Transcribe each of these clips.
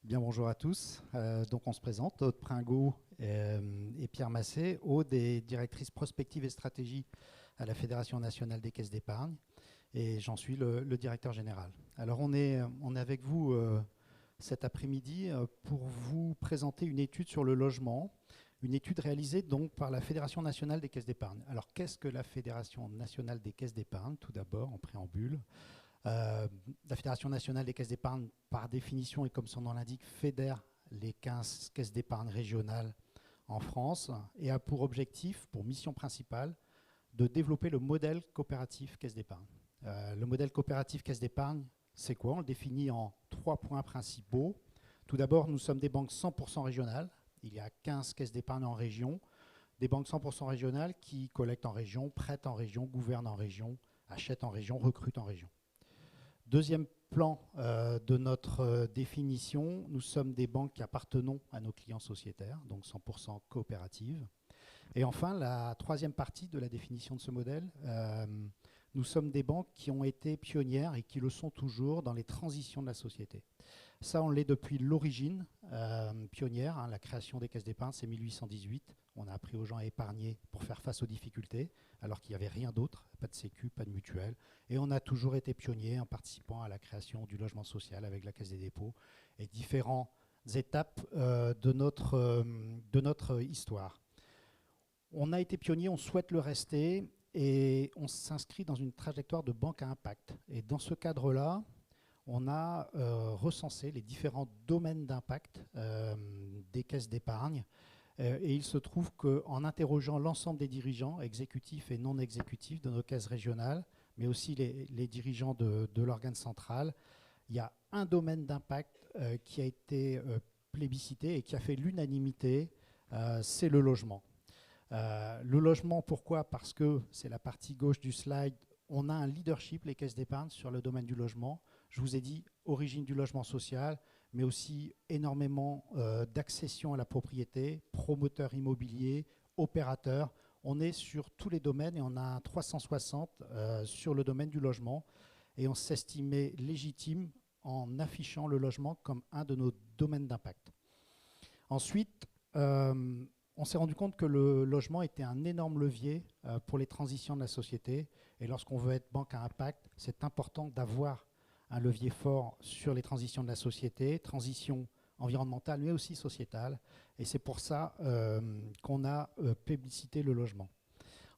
Bien, bonjour à tous. Donc on se présente, Aude Pringot et Pierre Massé. Aude est directrice prospective et stratégie à la Fédération nationale des caisses d'épargne et j'en suis le directeur général. Alors on est avec vous cet après-midi pour vous présenter une étude sur le logement, une étude réalisée donc par la Fédération nationale des caisses d'épargne. Alors qu'est-ce que la Fédération nationale des caisses d'épargne, tout d'abord en préambule? La Fédération nationale des caisses d'épargne, par définition et comme son nom l'indique, fédère les 15 caisses d'épargne régionales en France et a pour objectif, pour mission principale, de développer le modèle coopératif caisse d'épargne. Le modèle coopératif caisse d'épargne, c'est quoi? On le définit en 3 points principaux. Tout d'abord, nous sommes des banques 100% régionales. Il y a 15 caisses d'épargne en région, des banques 100% régionales qui collectent en région, prêtent en région, gouvernent en région, achètent en région, recrutent en région. Deuxième plan de notre définition, nous sommes des banques qui appartenons à nos clients sociétaires, donc 100% coopératives. Et enfin, la troisième partie de la définition de ce modèle, nous sommes des banques qui ont été pionnières et qui le sont toujours dans les transitions de la société. Ça, on l'est depuis l'origine, pionnière. Hein, la création des caisses d'épargne, c'est 1818. On a appris aux gens à épargner pour faire face aux difficultés, alors qu'il n'y avait rien d'autre, pas de sécu, pas de mutuelle. Et on a toujours été pionniers en participant à la création du logement social avec la Caisse des dépôts et différentes étapes de notre histoire. On a été pionniers, on souhaite le rester et on s'inscrit dans une trajectoire de banque à impact. Et dans ce cadre-là, on a recensé les différents domaines d'impact des caisses d'épargne. Et il se trouve qu'en interrogeant l'ensemble des dirigeants, exécutifs et non exécutifs de nos caisses régionales, mais aussi les dirigeants de l'organe central, il y a un domaine d'impact qui a été plébiscité et qui a fait l'unanimité, c'est le logement. Le logement, pourquoi? Parce que c'est la partie gauche du slide. On a un leadership, les caisses d'épargne, sur le domaine du logement. Je vous ai dit origine du logement social, mais aussi énormément d'accession à la propriété, promoteurs immobiliers, opérateurs. On est sur tous les domaines et on a un 360 sur le domaine du logement. Et on s'estimait légitime en affichant le logement comme un de nos domaines d'impact. Ensuite, on s'est rendu compte que le logement était un énorme levier pour les transitions de la société. Et lorsqu'on veut être banque à impact, c'est important d'avoir un levier fort sur les transitions de la société, transition environnementale mais aussi sociétale. Et c'est pour ça qu'on a publicité le logement.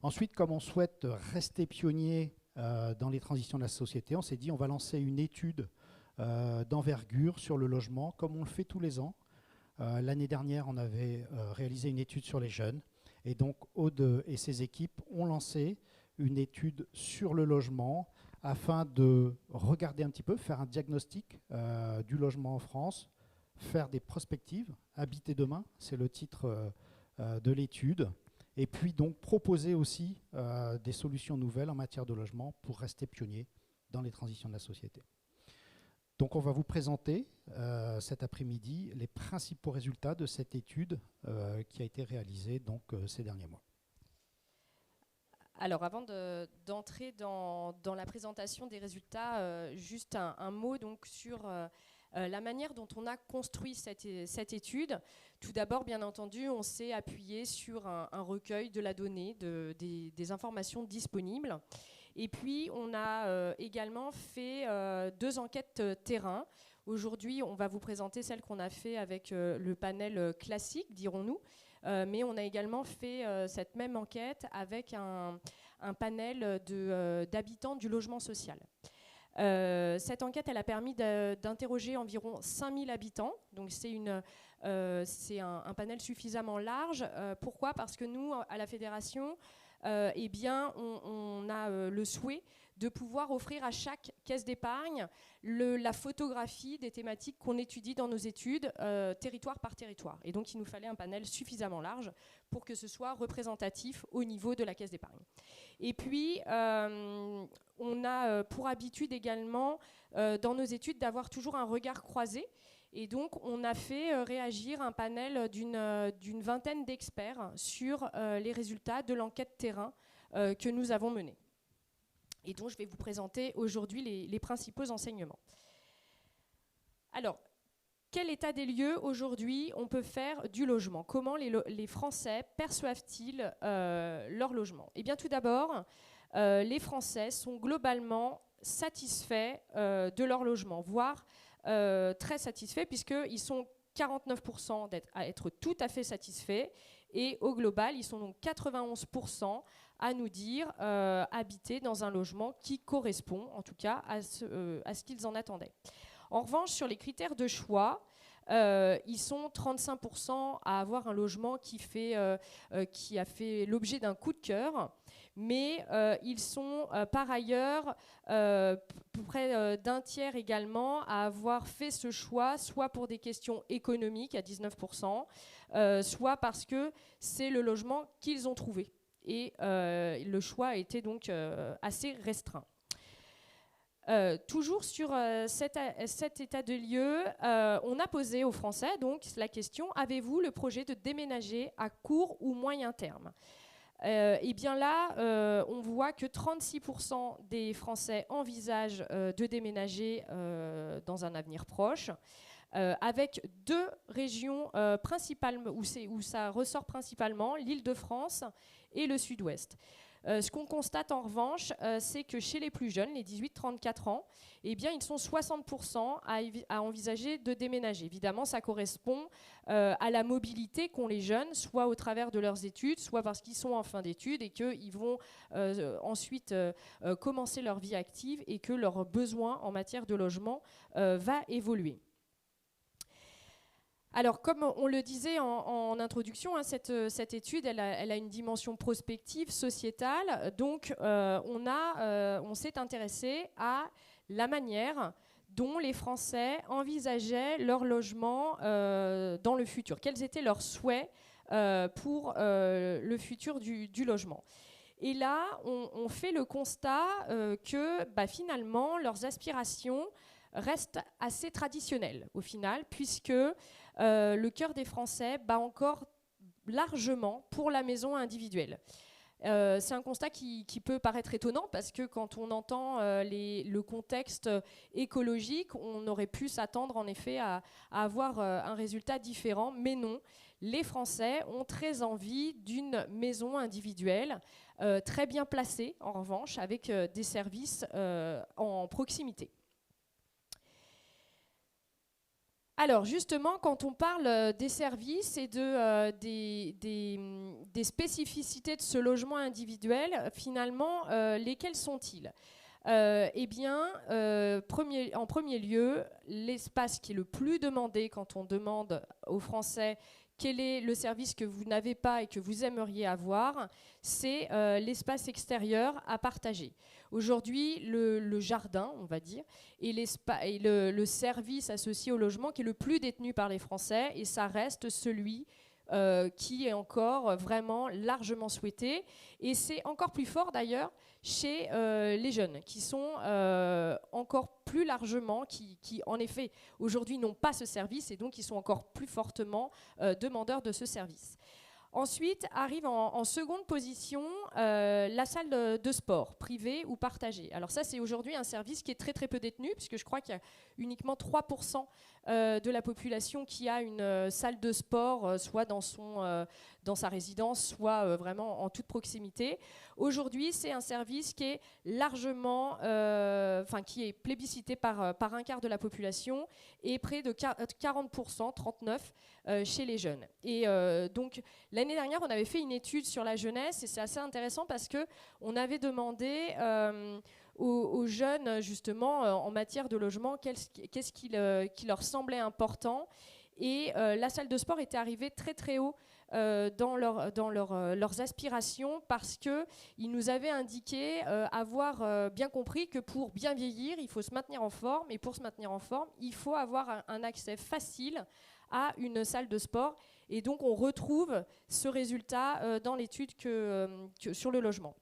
Ensuite, comme on souhaite rester pionnier dans les transitions de la société, on s'est dit on va lancer une étude d'envergure sur le logement, comme on le fait tous les ans. L'année dernière, on avait réalisé une étude sur les jeunes. Et donc, Aude et ses équipes ont lancé une étude sur le logement afin de regarder un petit peu, faire un diagnostic du logement en France, faire des prospectives. Habiter demain, c'est le titre de l'étude. Et puis donc proposer aussi des solutions nouvelles en matière de logement pour rester pionnier dans les transitions de la société. Donc on va vous présenter cet après-midi les principaux résultats de cette étude qui a été réalisée donc, ces derniers mois. Alors avant d'entrer dans la présentation des résultats, juste un mot donc, sur la manière dont on a construit cette étude. Tout d'abord, bien entendu, on s'est appuyé sur un recueil de la donnée, des informations disponibles. Et puis, on a également fait 2 enquêtes terrain. Aujourd'hui, on va vous présenter celle qu'on a fait avec le panel classique, dirons-nous. Mais on a également fait cette même enquête avec un panel d'habitants du logement social. Cette enquête, elle a permis d'interroger environ 5000 habitants. Donc c'est un panel suffisamment large. Pourquoi? Parce que nous, à la Fédération, eh bien, on a le souhait de pouvoir offrir à chaque caisse d'épargne la photographie des thématiques qu'on étudie dans nos études, territoire par territoire. Et donc, il nous fallait un panel suffisamment large pour que ce soit représentatif au niveau de la caisse d'épargne. Et puis, on a pour habitude également, dans nos études, d'avoir toujours un regard croisé. Et donc, on a fait réagir un panel d'une vingtaine d'experts sur les résultats de l'enquête terrain que nous avons menée. Et dont je vais vous présenter aujourd'hui les principaux enseignements. Alors, quel état des lieux aujourd'hui on peut faire du logement? Comment les Français perçoivent-ils leur logement? Eh bien tout d'abord, les Français sont globalement satisfaits de leur logement, voire très satisfaits, puisqu'ils sont 49% à être tout à fait satisfaits, et au global, ils sont donc 91% à nous dire habiter dans un logement qui correspond, en tout cas, à ce qu'ils en attendaient. En revanche, sur les critères de choix, ils sont 35% à avoir un logement qui a fait l'objet d'un coup de cœur, mais ils sont par ailleurs près d'un tiers également à avoir fait ce choix, soit pour des questions économiques à 19%, soit parce que c'est le logement qu'ils ont trouvé. Et le choix a été donc assez restreint. Toujours sur cet état de lieu, on a posé aux Français donc la question: avez-vous le projet de déménager à court ou moyen terme? Et bien là, on voit que 36% des Français envisagent de déménager dans un avenir proche, avec deux régions principales où ça ressort principalement, l'Île-de-France et le Sud-Ouest. Ce qu'on constate en revanche, c'est que chez les plus jeunes, les 18-34 ans, eh bien, ils sont 60% à envisager de déménager. Évidemment, ça correspond à la mobilité qu'ont les jeunes, soit au travers de leurs études, soit parce qu'ils sont en fin d'études et qu'ils vont ensuite commencer leur vie active et que leur besoin en matière de logement va évoluer. Alors, comme on le disait en introduction, hein, cette étude, elle a une dimension prospective, sociétale. Donc, on s'est intéressé à la manière dont les Français envisageaient leur logement dans le futur. Quels étaient leurs souhaits pour le futur du logement. Et là, on fait le constat que finalement, leurs aspirations restent assez traditionnelles au final, puisque le cœur des Français bat encore largement pour la maison individuelle. C'est un constat qui peut paraître étonnant parce que quand on entend le contexte écologique, on aurait pu s'attendre en effet à avoir un résultat différent, mais non. Les Français ont très envie d'une maison individuelle, très bien placée en revanche, avec des services en proximité. Alors justement, quand on parle des services et des spécificités de ce logement individuel, finalement, lesquels sont-ils ? Eh bien, en premier lieu, l'espace qui est le plus demandé quand on demande aux Français quel est le service que vous n'avez pas et que vous aimeriez avoir, c'est l'espace extérieur à partager. Aujourd'hui, le jardin, on va dire, est le service associé au logement qui est le plus détenu par les Français, et ça reste celui qui est encore vraiment largement souhaité. Et c'est encore plus fort d'ailleurs chez les jeunes, qui sont encore plus largement, qui en effet aujourd'hui n'ont pas ce service et donc qui sont encore plus fortement demandeurs de ce service. Ensuite arrive en seconde position la salle de sport, privée ou partagée. Alors ça, c'est aujourd'hui un service qui est très très peu détenu, puisque je crois qu'il y a uniquement 3% de la population qui a une salle de sport, soit dans sa résidence, soit vraiment en toute proximité. Aujourd'hui, c'est un service qui est largement, qui est plébiscité par un quart de la population et près de 40%, 39%, chez les jeunes. Et donc, l'année dernière, on avait fait une étude sur la jeunesse et c'est assez intéressant parce qu'on avait demandé aux jeunes, justement, en matière de logement, qu'est-ce qui leur semblait important. Et la salle de sport était arrivée très très haut dans leurs aspirations, parce qu'ils nous avaient indiqué avoir bien compris que pour bien vieillir, il faut se maintenir en forme, et pour se maintenir en forme, il faut avoir un accès facile à une salle de sport. Et donc on retrouve ce résultat dans l'étude sur le logement.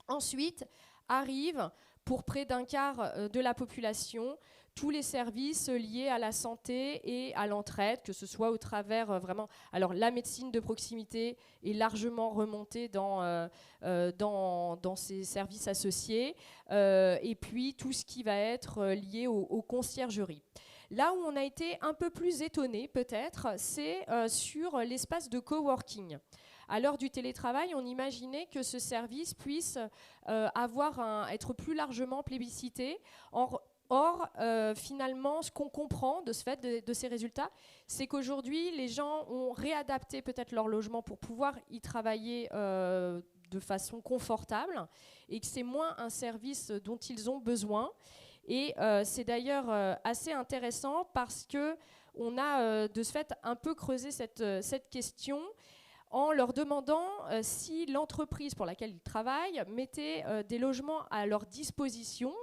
Ensuite arrive, pour près d'un quart de la population, tous les services liés à la santé et à l'entraide, que ce soit au travers vraiment... Alors la médecine de proximité est largement remontée dans ces services associés, et puis tout ce qui va être lié aux conciergeries. Là où on a été un peu plus étonné peut-être, c'est sur l'espace de coworking. À l'heure du télétravail, on imaginait que ce service puisse être plus largement plébiscité. Or, finalement, ce qu'on comprend de ce fait, de ces résultats, c'est qu'aujourd'hui, les gens ont réadapté peut-être leur logement pour pouvoir y travailler de façon confortable et que c'est moins un service dont ils ont besoin. Et c'est d'ailleurs assez intéressant parce qu'on a de ce fait un peu creusé cette question en leur demandant si l'entreprise pour laquelle ils travaillent mettait des logements à leur disposition,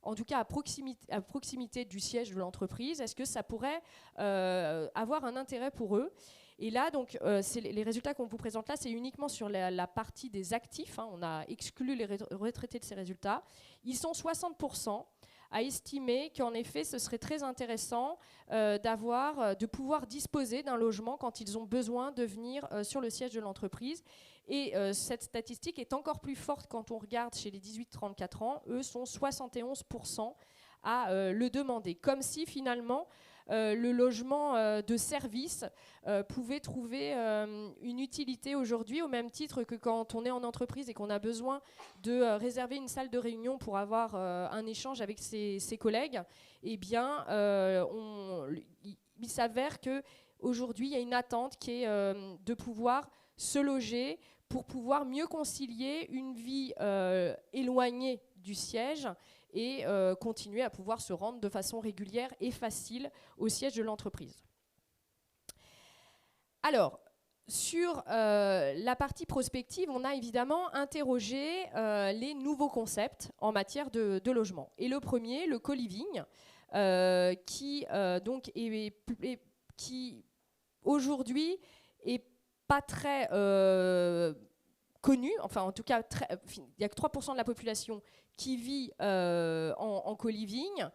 en tout cas à proximité du siège de l'entreprise. Est-ce que ça pourrait avoir un intérêt pour eux? Et là, donc, les résultats qu'on vous présente là, c'est uniquement sur la partie des actifs. On a exclu les retraités de ces résultats. Ils sont 60% à estimer qu'en effet, ce serait très intéressant de pouvoir disposer d'un logement quand ils ont besoin de venir sur le siège de l'entreprise. Et cette statistique est encore plus forte quand on regarde chez les 18-34 ans. Eux sont 71% à le demander. Comme si finalement le logement de service pouvait trouver une utilité aujourd'hui, au même titre que quand on est en entreprise et qu'on a besoin de réserver une salle de réunion pour avoir un échange avec ses collègues. Eh bien, il s'avère qu'aujourd'hui, il y a une attente qui est de pouvoir se loger pour pouvoir mieux concilier une vie éloignée du siège et continuer à pouvoir se rendre de façon régulière et facile au siège de l'entreprise. Alors, sur la partie prospective, on a évidemment interrogé les nouveaux concepts en matière de logement. Et le premier, le co-living, qui aujourd'hui est pas très connu, enfin en tout cas, il n'y a que 3% de la population qui vit en co-living,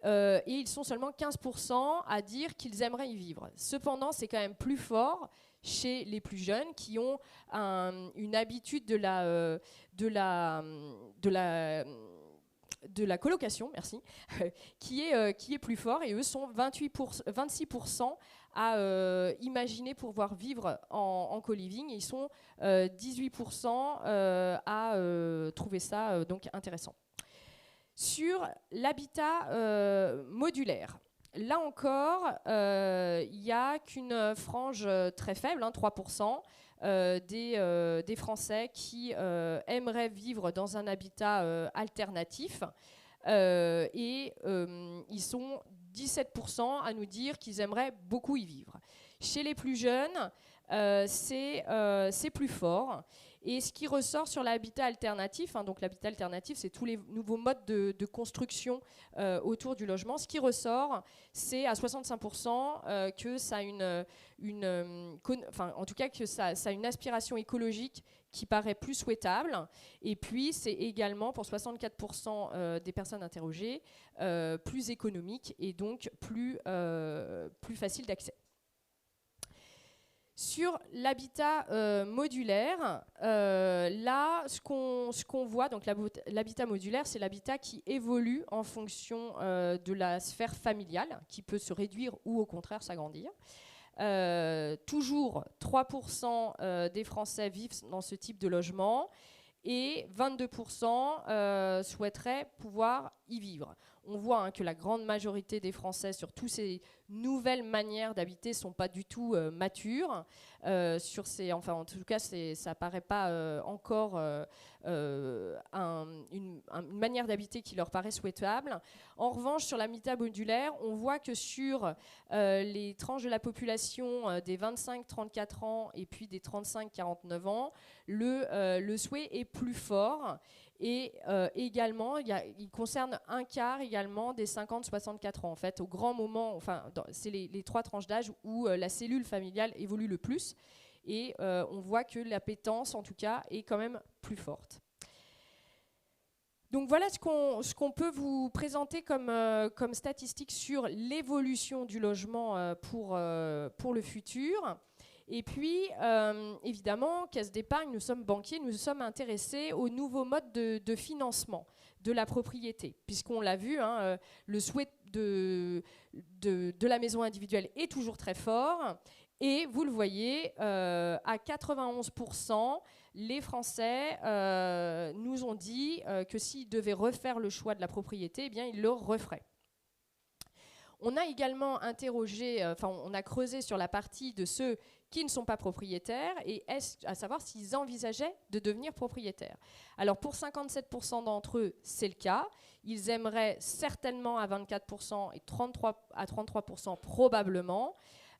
et ils sont seulement 15% à dire qu'ils aimeraient y vivre. Cependant, c'est quand même plus fort chez les plus jeunes qui ont une habitude de la colocation, merci, qui est plus fort, et eux sont 26% à imaginer pouvoir vivre en co-living, et ils sont 18% à trouver ça donc intéressant. Sur l'habitat modulaire, là encore, il n'y a qu'une frange très faible, 3%, des Français qui aimeraient vivre dans un habitat alternatif. Et ils sont 17% à nous dire qu'ils aimeraient beaucoup y vivre. Chez les plus jeunes, c'est plus fort. Et ce qui ressort sur l'habitat alternatif, donc l'habitat alternatif, c'est tous les nouveaux modes de construction autour du logement. Ce qui ressort, c'est à 65% que ça a en tout cas que ça a une aspiration écologique qui paraît plus souhaitable. Et puis, c'est également pour 64% des personnes interrogées plus économique et donc plus facile d'accès. Sur l'habitat modulaire, là, ce qu'on voit, donc l'habitat modulaire, c'est l'habitat qui évolue en fonction de la sphère familiale, qui peut se réduire ou au contraire s'agrandir. Toujours 3% des Français vivent dans ce type de logement et 22% souhaiteraient pouvoir y vivre. On voit que la grande majorité des Français sur toutes ces nouvelles manières d'habiter ne sont pas du tout matures. En tout cas, ça ne paraît pas encore une manière d'habiter qui leur paraît souhaitable. En revanche, sur l'habitat modulaire, on voit que sur les tranches de la population des 25-34 ans et puis des 35-49 ans, le souhait est plus fort. Et également, il concerne un quart également des 50-64 ans. En fait, au grand moment, c'est les trois tranches d'âge où la cellule familiale évolue le plus. Et on voit que l'appétence, en tout cas, est quand même plus forte. Donc voilà ce qu'on peut vous présenter comme statistique sur l'évolution du logement pour le futur. Et puis, évidemment, Caisse d'épargne, nous sommes banquiers, nous sommes intéressés aux nouveaux modes de financement de la propriété, puisqu'on l'a vu, hein, le souhait de la maison individuelle est toujours très fort. Et vous le voyez, à 91%, les Français nous ont dit que s'ils devaient refaire le choix de la propriété, eh bien, ils le referaient. On a également interrogé, on a creusé sur la partie de ceux qui ne sont pas propriétaires et à savoir s'ils envisageaient de devenir propriétaires. Alors pour 57% d'entre eux, c'est le cas. Ils aimeraient certainement à 24% et 33% probablement.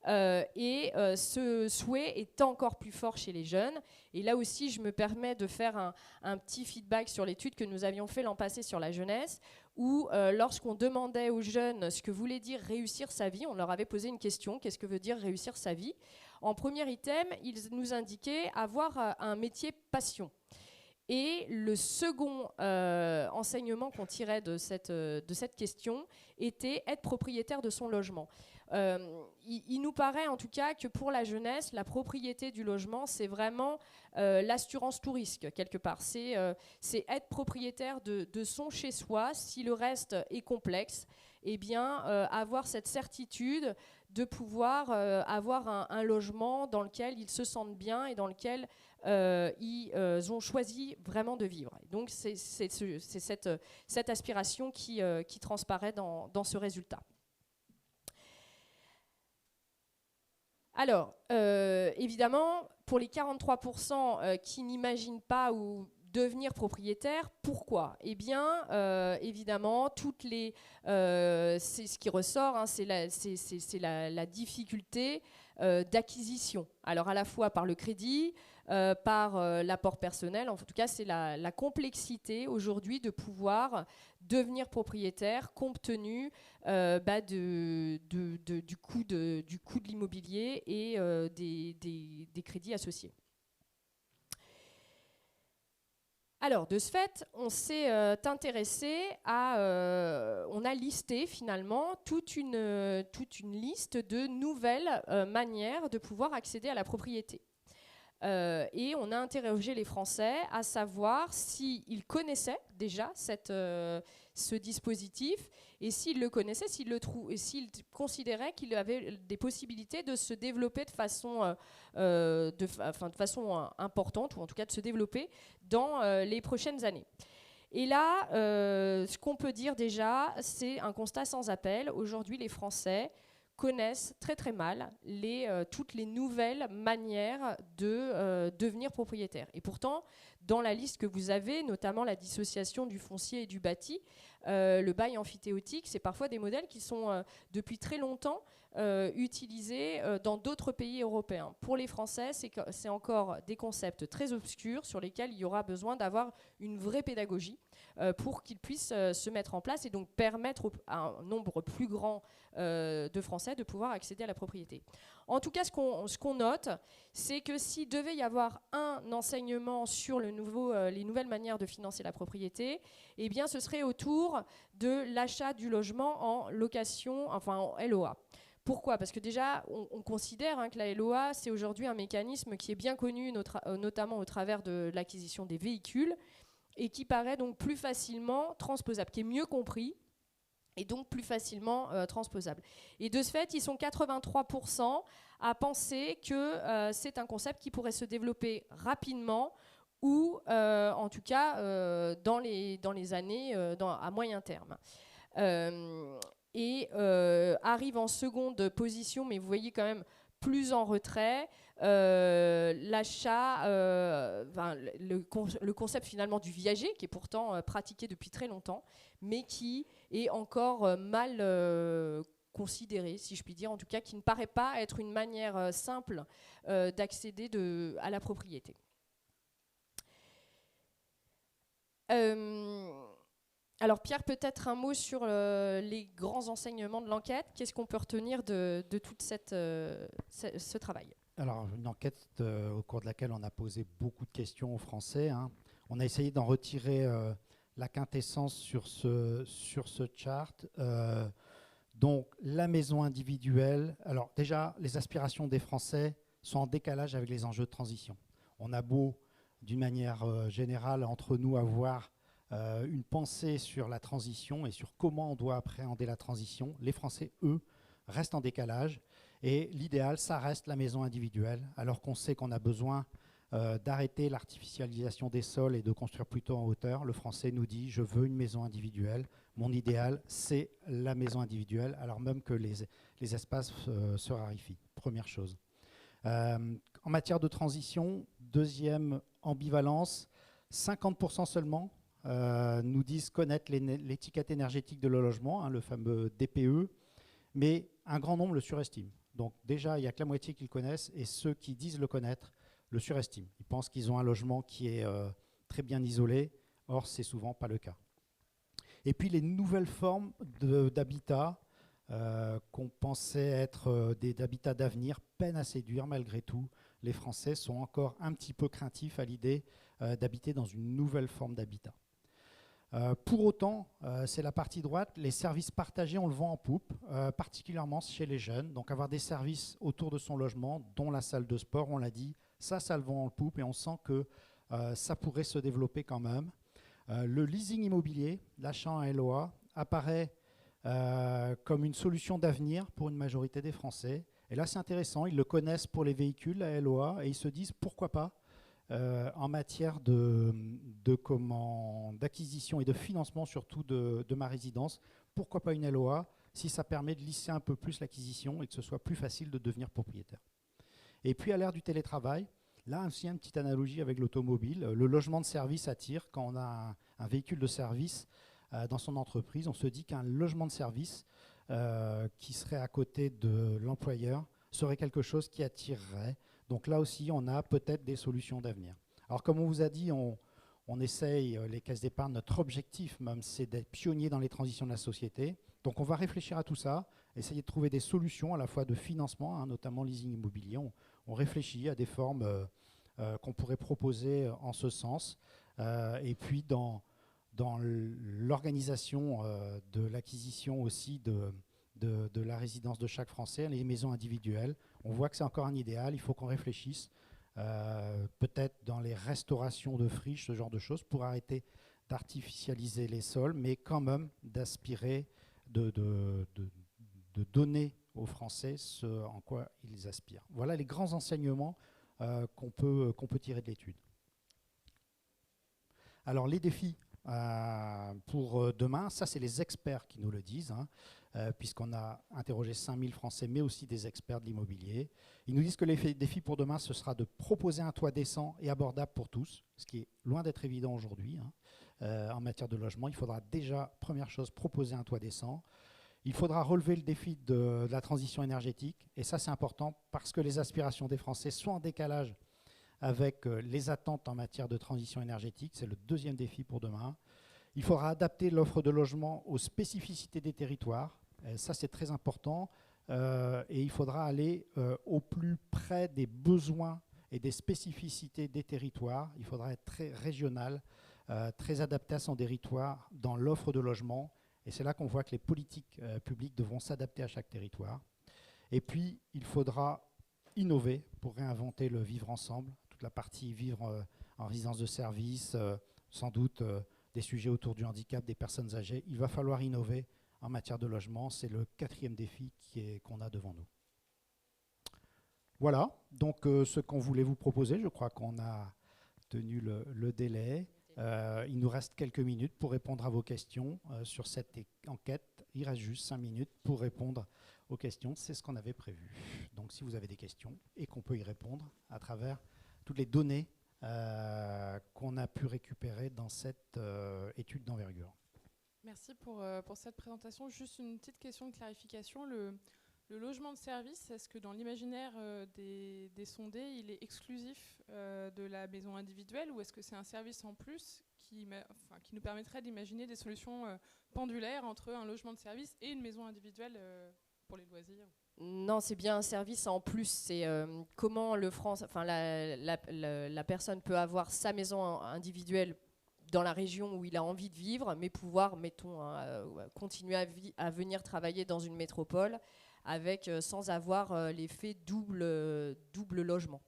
Ce souhait est encore plus fort chez les jeunes. Et là aussi, je me permets de faire un petit feedback sur l'étude que nous avions fait l'an passé sur la jeunesse, où lorsqu'on demandait aux jeunes ce que voulait dire réussir sa vie, on leur avait posé une question, qu'est-ce que veut dire réussir sa vie? En premier item, ils nous indiquaient avoir un métier passion. Et le second enseignement qu'on tirait de cette question était être propriétaire de son logement. Il nous paraît en tout cas que pour la jeunesse, la propriété du logement, c'est vraiment l'assurance tout risque, quelque part. C'est être propriétaire de son chez-soi. Si le reste est complexe, eh bien, avoir cette certitude de pouvoir avoir un logement dans lequel ils se sentent bien et dans lequel ils ont choisi vraiment de vivre. Et donc, c'est cette aspiration qui transparaît dans ce résultat. Alors, évidemment, pour les 43% qui n'imaginent pas ou devenir propriétaire, pourquoi? Eh bien, évidemment, c'est ce qui ressort, hein, c'est la difficulté d'acquisition. Alors, à la fois par le crédit, par l'apport personnel, en tout cas, c'est la complexité aujourd'hui de pouvoir devenir propriétaire compte tenu du coût de l'immobilier et des crédits associés. Alors, de ce fait, on s'est intéressé on a listé finalement toute une liste de nouvelles manières de pouvoir accéder à la propriété. Et on a interrogé les Français à savoir s'ils connaissaient déjà ce dispositif et s'ils le connaissaient, s'ils considéraient qu'il avait des possibilités de se développer de façon importante, ou en tout cas de se développer dans les prochaines années. Et là, ce qu'on peut dire déjà, c'est un constat sans appel. Aujourd'hui, les Français connaissent très très mal toutes les nouvelles manières de devenir propriétaire. Et pourtant, dans la liste que vous avez, notamment la dissociation du foncier et du bâti, le bail amphithéotique, c'est parfois des modèles qui sont depuis très longtemps utilisés dans d'autres pays européens. Pour les Français, c'est encore des concepts très obscurs sur lesquels il y aura besoin d'avoir une vraie pédagogie pour qu'ils puissent se mettre en place et donc permettre à un nombre plus grand de Français de pouvoir accéder à la propriété. En tout cas, ce qu'on note, c'est que s'il devait y avoir un enseignement sur les nouvelles manières de financer la propriété, eh bien, ce serait autour de l'achat du logement en location, enfin en LOA. Pourquoi? Parce que déjà, on considère que la LOA, c'est aujourd'hui un mécanisme qui est bien connu, notamment au travers de l'acquisition des véhicules, et qui paraît donc plus facilement transposable, qui est mieux compris, et donc plus facilement transposable. Et de ce fait, ils sont 83% à penser que c'est un concept qui pourrait se développer rapidement ou en tout cas dans les années à moyen terme. Arrive en seconde position, mais vous voyez quand même plus en retrait, l'achat, le concept finalement du viager, qui est pourtant pratiqué depuis très longtemps, mais qui est encore mal considéré, si je puis dire, en tout cas qui ne paraît pas être une manière simple d'accéder à la propriété. Alors Pierre, peut-être un mot sur les grands enseignements de l'enquête. Qu'est-ce qu'on peut retenir de tout ce travail? Alors, une enquête au cours de laquelle on a posé beaucoup de questions aux Français. On a essayé d'en retirer la quintessence sur ce chart. Donc, la maison individuelle. Alors déjà, les aspirations des Français sont en décalage avec les enjeux de transition. On a beau, d'une manière générale, entre nous, avoir une pensée sur la transition et sur comment on doit appréhender la transition. Les Français, eux, restent en décalage. Et l'idéal, ça reste la maison individuelle, alors qu'on sait qu'on a besoin d'arrêter l'artificialisation des sols et de construire plutôt en hauteur. Le Français nous dit « je veux une maison individuelle ». Mon idéal, c'est la maison individuelle, alors même que les espaces se raréfient. Première chose. En matière de transition, deuxième ambivalence, 50% seulement nous disent connaître l'étiquette énergétique de leur logement, hein, le fameux DPE, mais un grand nombre le surestiment. Donc déjà, il n'y a que la moitié qui le connaissent, et ceux qui disent le connaître le surestiment. Ils pensent qu'ils ont un logement qui est très bien isolé, or c'est souvent pas le cas. Et puis les nouvelles formes d'habitat qu'on pensait être des habitats d'avenir peinent à séduire malgré tout. Les Français sont encore un petit peu craintifs à l'idée d'habiter dans une nouvelle forme d'habitat. Pour autant, c'est la partie droite, les services partagés, on le vend en poupe, particulièrement chez les jeunes. Donc avoir des services autour de son logement, dont la salle de sport, on l'a dit, ça le vend en poupe et on sent que ça pourrait se développer quand même. Le leasing immobilier, l'achat en LOA, apparaît comme une solution d'avenir pour une majorité des Français. Et là, c'est intéressant, ils le connaissent pour les véhicules, la LOA, et ils se disent pourquoi pas en matière d'acquisition et de financement surtout de ma résidence, pourquoi pas une LOA si ça permet de lisser un peu plus l'acquisition et que ce soit plus facile de devenir propriétaire. Et puis à l'ère du télétravail, là aussi une petite analogie avec l'automobile, le logement de service attire. Quand on a un véhicule de service dans son entreprise, on se dit qu'un logement de service qui serait à côté de l'employeur serait quelque chose qui attirerait. Donc là aussi, on a peut-être des solutions d'avenir. Alors comme on vous a dit, on essaye, les caisses d'épargne, notre objectif même, c'est d'être pionnier dans les transitions de la société. Donc on va réfléchir à tout ça, essayer de trouver des solutions à la fois de financement, hein, notamment leasing immobilier. On réfléchit à des formes qu'on pourrait proposer en ce sens. Et puis dans l'organisation de l'acquisition aussi de la résidence de chaque Français, les maisons individuelles. On voit que c'est encore un idéal, il faut qu'on réfléchisse, peut-être dans les restaurations de friches, ce genre de choses, pour arrêter d'artificialiser les sols, mais quand même d'aspirer, de donner aux Français ce en quoi ils aspirent. Voilà les grands enseignements qu'on peut tirer de l'étude. Alors les défis pour demain, ça c'est les experts qui nous le disent, hein, puisqu'on a interrogé 5000 Français, mais aussi des experts de l'immobilier. Ils nous disent que les défis pour demain, ce sera de proposer un toit décent et abordable pour tous, ce qui est loin d'être évident aujourd'hui. Hein. En matière de logement, il faudra déjà, première chose, proposer un toit décent. Il faudra relever le défi de la transition énergétique, et ça c'est important parce que les aspirations des Français sont en décalage avec les attentes en matière de transition énergétique. C'est le deuxième défi pour demain. Il faudra adapter l'offre de logement aux spécificités des territoires. Ça, c'est très important. Et il faudra aller au plus près des besoins et des spécificités des territoires. Il faudra être très régional, très adapté à son territoire dans l'offre de logement. Et c'est là qu'on voit que les politiques publiques devront s'adapter à chaque territoire. Et puis, il faudra innover pour réinventer le vivre ensemble, toute la partie vivre en résidence de service, sans doute des sujets autour du handicap, des personnes âgées. Il va falloir innover en matière de logement. C'est le quatrième défi qu'on a devant nous. Voilà, donc ce qu'on voulait vous proposer, je crois qu'on a tenu le délai. Il nous reste quelques minutes pour répondre à vos questions sur cette enquête. Il reste juste 5 minutes pour répondre aux questions. C'est ce qu'on avait prévu. Donc si vous avez des questions et qu'on peut y répondre à travers toutes les données qu'on a pu récupérer dans cette étude d'envergure. Merci pour cette présentation. Juste une petite question de clarification. Le logement de service, est-ce que dans l'imaginaire des sondés, il est exclusif de la maison individuelle, ou est-ce que c'est un service en plus qui nous permettrait d'imaginer des solutions pendulaires entre un logement de service et une maison individuelle pour les loisirs? Non, c'est bien un service en plus. C'est comment la personne peut avoir sa maison individuelle dans la région où il a envie de vivre, mais pouvoir, mettons, continuer à venir travailler dans une métropole sans avoir l'effet double logement.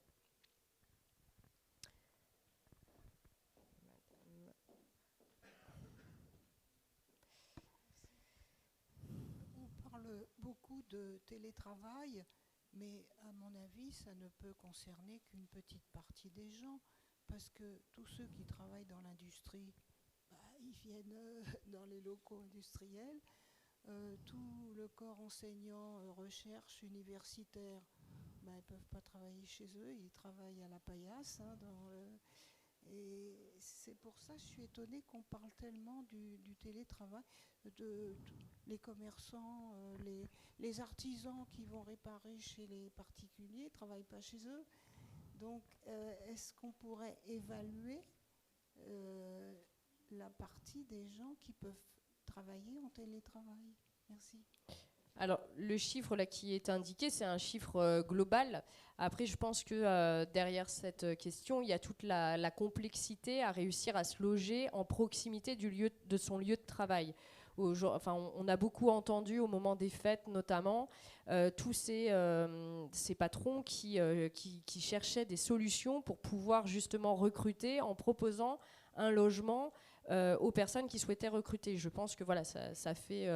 On parle beaucoup de télétravail, mais à mon avis, ça ne peut concerner qu'une petite partie des gens, parce que tous ceux qui travaillent dans l'industrie, ils viennent dans les locaux industriels. Tout le corps enseignant, recherche, universitaire, ils ne peuvent pas travailler chez eux, ils travaillent à la paillasse. Et c'est pour ça que je suis étonnée qu'on parle tellement du télétravail, les commerçants, les artisans qui vont réparer chez les particuliers ne travaillent pas chez eux. Donc, est-ce qu'on pourrait évaluer la partie des gens qui peuvent travailler en télétravail? Merci. Alors, le chiffre là qui est indiqué, c'est un chiffre global. Après, je pense que derrière cette question, il y a toute la complexité à réussir à se loger en proximité de son lieu de travail. On a beaucoup entendu au moment des fêtes, notamment, tous ces patrons qui cherchaient des solutions pour pouvoir justement recruter en proposant un logement aux personnes qui souhaitaient recruter. Je pense que voilà, ça fait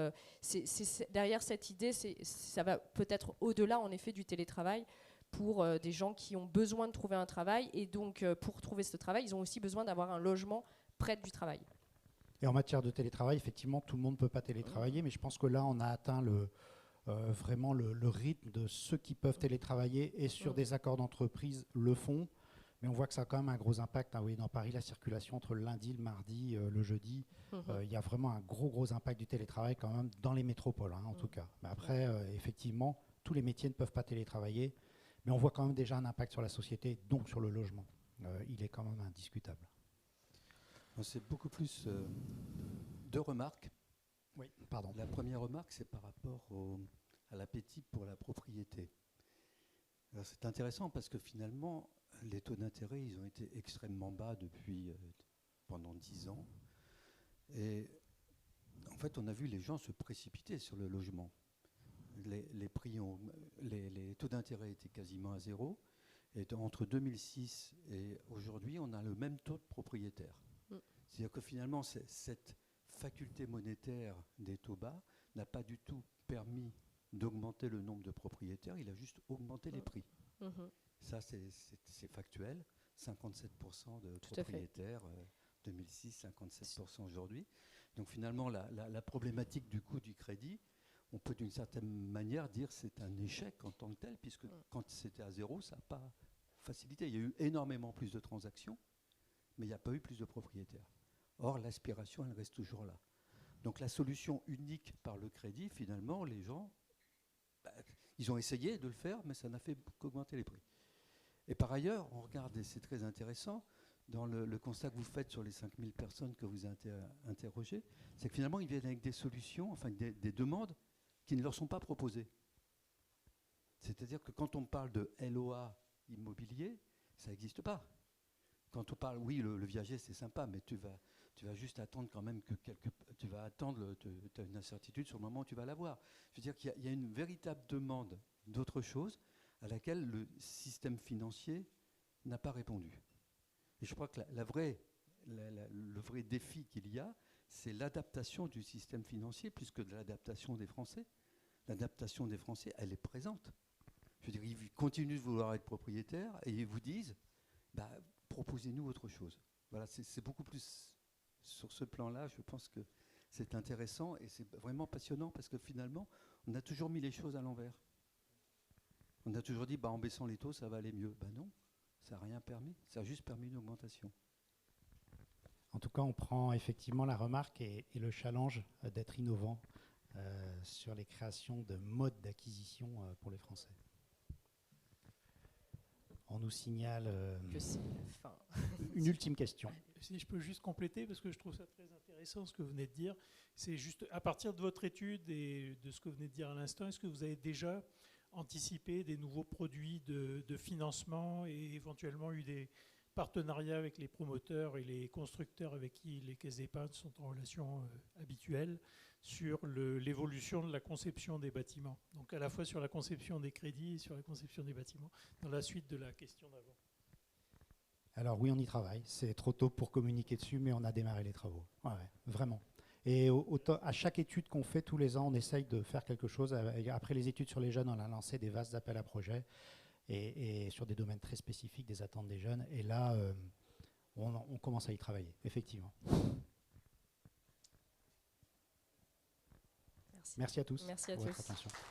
derrière cette idée, ça va peut-être au-delà en effet du télétravail pour des gens qui ont besoin de trouver un travail, et donc pour trouver ce travail, ils ont aussi besoin d'avoir un logement près du travail. Et en matière de télétravail, effectivement, tout le monde ne peut pas télétravailler, mais je pense que là, on a atteint vraiment le rythme de ceux qui peuvent télétravailler, et sur des accords d'entreprise le font. Mais on voit que ça a quand même un gros impact. Oui, dans Paris, la circulation entre le lundi, le mardi, le jeudi, il y a vraiment un gros impact du télétravail quand même dans les métropoles, en tout cas. Mais après, effectivement, tous les métiers ne peuvent pas télétravailler, mais on voit quand même déjà un impact sur la société, donc sur le logement. Il est quand même indiscutable. C'est beaucoup plus deux remarques. Oui, pardon. La première remarque, c'est par rapport à l'appétit pour la propriété. Alors, c'est intéressant parce que finalement, les taux d'intérêt, ils ont été extrêmement bas depuis pendant 10 ans. Et en fait, on a vu les gens se précipiter sur le logement. Les taux d'intérêt étaient quasiment à zéro. Et entre 2006 et aujourd'hui, on a le même taux de propriétaires. C'est-à-dire que finalement, cette faculté monétaire des taux bas n'a pas du tout permis d'augmenter le nombre de propriétaires, il a juste augmenté les prix. Ça, c'est factuel. 57% de propriétaires, 2006, 57% aujourd'hui. Donc finalement, la problématique du coût du crédit, on peut d'une certaine manière dire que c'est un échec en tant que tel, puisque quand c'était à zéro, ça n'a pas facilité. Il y a eu énormément plus de transactions, mais il n'y a pas eu plus de propriétaires. Or, l'aspiration, elle reste toujours là. Donc la solution unique par le crédit, finalement, les gens, ils ont essayé de le faire, mais ça n'a fait qu'augmenter les prix. Et par ailleurs, on regarde, et c'est très intéressant, dans le constat que vous faites sur les 5000 personnes que vous interrogez, c'est que finalement, ils viennent avec des solutions, enfin des demandes qui ne leur sont pas proposées. C'est-à-dire que quand on parle de LOA immobilier, ça n'existe pas. Quand on parle, oui, le viager, c'est sympa, mais tu vas juste attendre quand même que tu vas attendre, tu as une incertitude sur le moment où tu vas l'avoir. Je veux dire qu'il y a une véritable demande d'autre chose à laquelle le système financier n'a pas répondu. Et je crois que le vrai défi qu'il y a, c'est l'adaptation du système financier plus que de l'adaptation des Français. L'adaptation des Français, elle est présente. Je veux dire, ils continuent de vouloir être propriétaires et ils vous disent, proposez-nous autre chose. Voilà, c'est beaucoup plus sur ce plan-là, je pense que c'est intéressant et c'est vraiment passionnant parce que finalement, on a toujours mis les choses à l'envers. On a toujours dit, en baissant les taux, ça va aller mieux. Non, ça n'a rien permis, ça a juste permis une augmentation. En tout cas, on prend effectivement la remarque et le challenge d'être innovant sur les créations de modes d'acquisition pour les Français. On nous signale que c'est la fin. Une ultime question. Si je peux juste compléter, parce que je trouve ça très intéressant ce que vous venez de dire, c'est juste à partir de votre étude et de ce que vous venez de dire à l'instant, est-ce que vous avez déjà anticipé des nouveaux produits de financement et éventuellement eu des partenariat avec les promoteurs et les constructeurs avec qui les caisses d'épargne sont en relation habituelle sur l'évolution de la conception des bâtiments. Donc à la fois sur la conception des crédits et sur la conception des bâtiments, dans la suite de la question d'avant. Alors oui, on y travaille. C'est trop tôt pour communiquer dessus, mais on a démarré les travaux. Ouais, vraiment. Et à chaque étude qu'on fait tous les ans, on essaye de faire quelque chose. Après les études sur les jeunes, on a lancé des vastes appels à projets et sur des domaines très spécifiques, des attentes des jeunes. Et là, on commence à y travailler, effectivement. Merci. Merci à tous Merci à pour votre tous. attention.